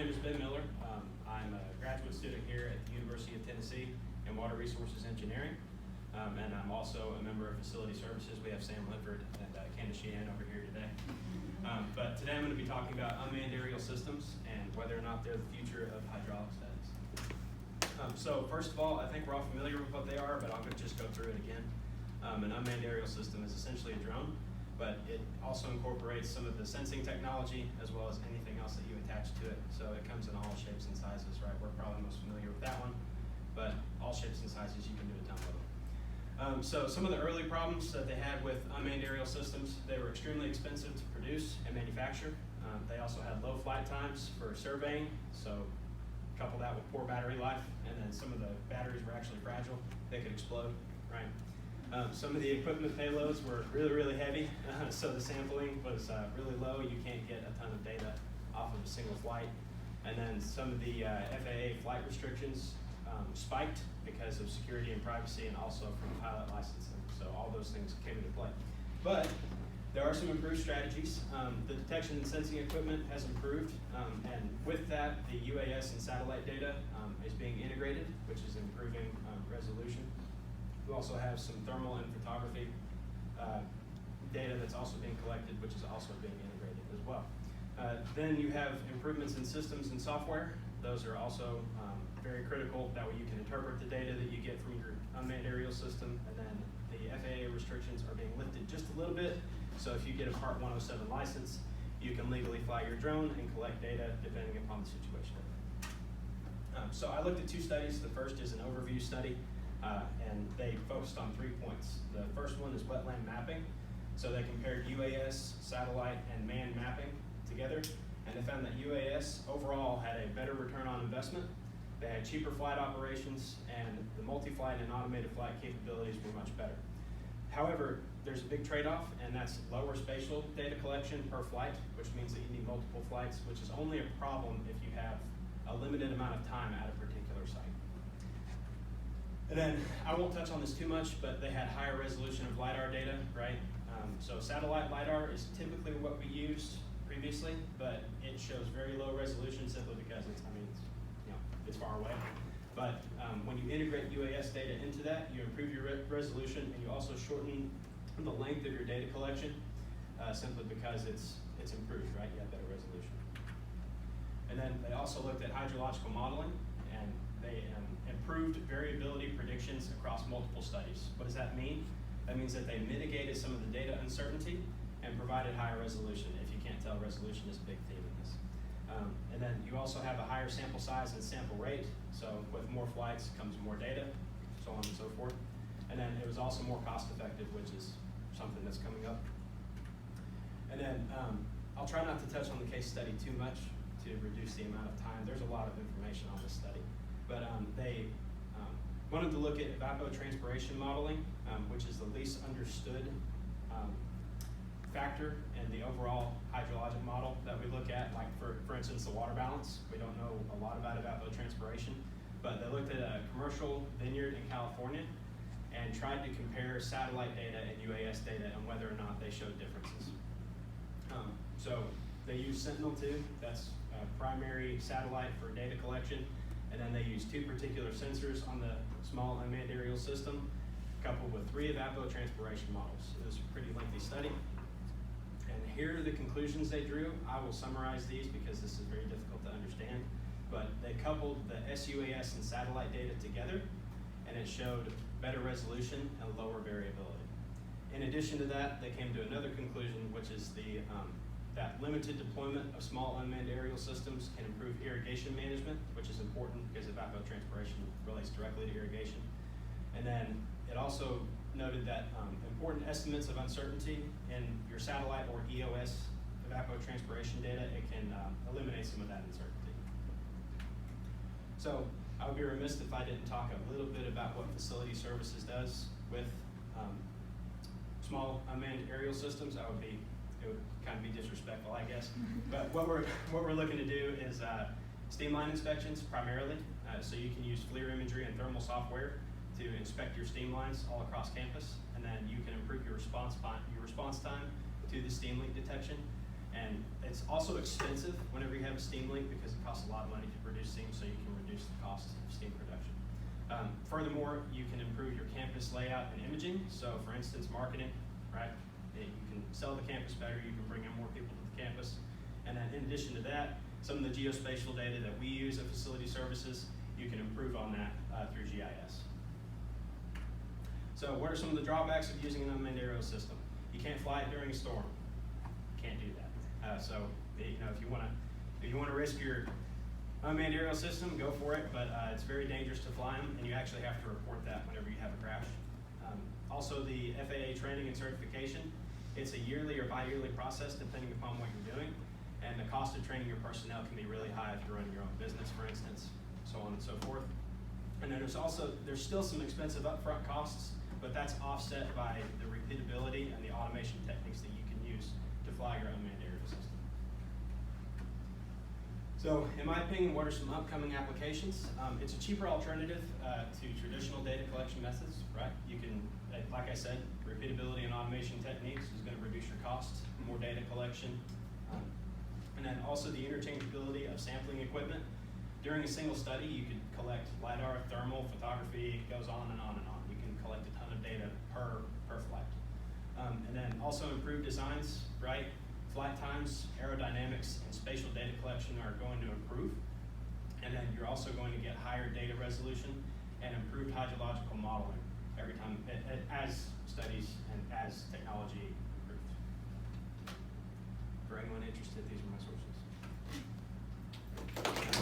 name is Ben Miller. I'm a graduate student here at the University of Tennessee in Water Resources Engineering. And I'm also a member of Facility Services. We have Sam Lifford and Candace Sheehan over here today. But today I'm going to be talking about unmanned aerial systems and whether or not they're the future of hydraulic studies. So first of all, I think we're all familiar with what they are, but I'll just go through it again. An unmanned aerial system is essentially a drone, but it also incorporates some of the sensing technology as well as anything else that you attach to it. So it comes in all shapes and sizes, right? We're probably most familiar with that one, but all shapes and sizes, you can do a ton with them. So some of the early problems that they had with unmanned aerial systems, they were extremely expensive to produce and manufacture. They also had low flight times for surveying, so couple that with poor battery life, and then some of the batteries were actually fragile. They could explode, right? Some of the equipment payloads were really heavy, so the sampling was really low. You can't get a ton of data off of a single flight. And then some of the FAA flight restrictions spiked because of security and privacy, and also from pilot licensing. So all those things came into play. But there are some improved strategies. The detection and sensing equipment has improved, and with that, the UAS and satellite data is being integrated, which is improving resolution. We also have some thermal and photography data that's also being collected, which is also being integrated as well. Then you have improvements in systems and software. Those are also very critical. That way you can interpret the data that you get from your unmanned aerial system, and then the FAA restrictions are being lifted just a little bit. So if you get a Part 107 license, you can legally fly your drone and collect data depending upon the situation. So I looked at two studies. The first is an overview study, and they focused on 3 points. The first one is wetland mapping. So they compared UAS, satellite, and manned mapping together, and they found that UAS overall had a better return on investment. They had cheaper flight operations, and the multi-flight and automated flight capabilities were much better. However, there's a big trade-off, and that's lower spatial data collection per flight, which means that you need multiple flights, which is only a problem if you have a limited amount of time at a particular site. And then, I won't touch on this too much, but they had higher resolution of LiDAR data, right? So satellite LiDAR is typically what we used previously, but it shows very low resolution simply because it's far away. But when you integrate UAS data into that, you improve your resolution, and you also shorten the length of your data collection simply because it's improved, right? You have better resolution. And then they also looked at hydrological modeling, and they improved variability predictions across multiple studies. What does that mean? That means that they mitigated some of the data uncertainty and provided higher resolution. If you can't tell, resolution is a big theme in this. And then you also have a higher sample size and sample rate. So with more flights comes more data, so on and so forth. And then it was also more cost effective, which is something that's coming up. And then I'll try not to touch on the case study too much to reduce the amount of time. There's a lot of information on this study. But they wanted to look at evapotranspiration modeling, which is the least understood factor in the overall hydrologic model that we look at. Like for instance, the water balance. We don't know a lot about evapotranspiration, but they looked at a commercial vineyard in California and tried to compare satellite data and UAS data and whether or not they showed differences. So they used Sentinel-2, that's a primary satellite for data collection, and then they used 2 particular sensors on the small unmanned aerial system, coupled with 3 evapotranspiration models. It was a pretty lengthy study. And here are the conclusions they drew. I will summarize these because this is very difficult to understand, but they coupled the SUAS and satellite data together, and it showed better resolution and lower variability. In addition to that, they came to another conclusion, which is that limited deployment of small unmanned aerial systems can improve irrigation management, which is important because evapotranspiration relates directly to irrigation. And then it also noted that important estimates of uncertainty in your satellite or EOS evapotranspiration data, it can eliminate some of that uncertainty. So I would be remiss if I didn't talk a little bit about what Facility Services does with small unmanned aerial systems. It would kind of be disrespectful, I guess. But what we're looking to do is steam line inspections primarily. So you can use FLIR imagery and thermal software to inspect your steam lines all across campus, and then you can improve your response time to the steam leak detection. And it's also expensive whenever you have a steam link because it costs a lot of money to produce steam, so you can reduce the cost of steam production. Furthermore, you can improve your campus layout and imaging. So for instance, marketing, right? You can sell the campus better, you can bring in more people to the campus. And then in addition to that, some of the geospatial data that we use at Facility Services, you can improve on that through GIS. So what are some of the drawbacks of using an unmanned aerial system? You can't fly it during a storm. Can't do that. So you know, if you want to risk your unmanned aerial system, go for it, but it's very dangerous to fly them, and you actually have to report that whenever you have a crash. Also, the FAA training and certification, it's a yearly or bi-yearly process depending upon what you're doing, and the cost of training your personnel can be really high if you're running your own business, for instance, so on and so forth. And then there's still some expensive upfront costs, but that's offset by the repeatability and the automation techniques that you can use to fly your unmanned aerial system. So, in my opinion, what are some upcoming applications? It's a cheaper alternative to traditional data collection methods, right? You can, like I said, repeatability and automation techniques is going to reduce your costs, more data collection, and then also the interchangeability of sampling equipment. During a single study, you could collect LiDAR, thermal, photography, it goes on and on and on. You can collect a ton of data per flight. And then also improved designs, right? Flight times, aerodynamics, and spatial data collection are going to improve. And then you're also going to get higher data resolution and improved hydrological modeling every time, as studies and as technology improves. For anyone interested, these are my sources.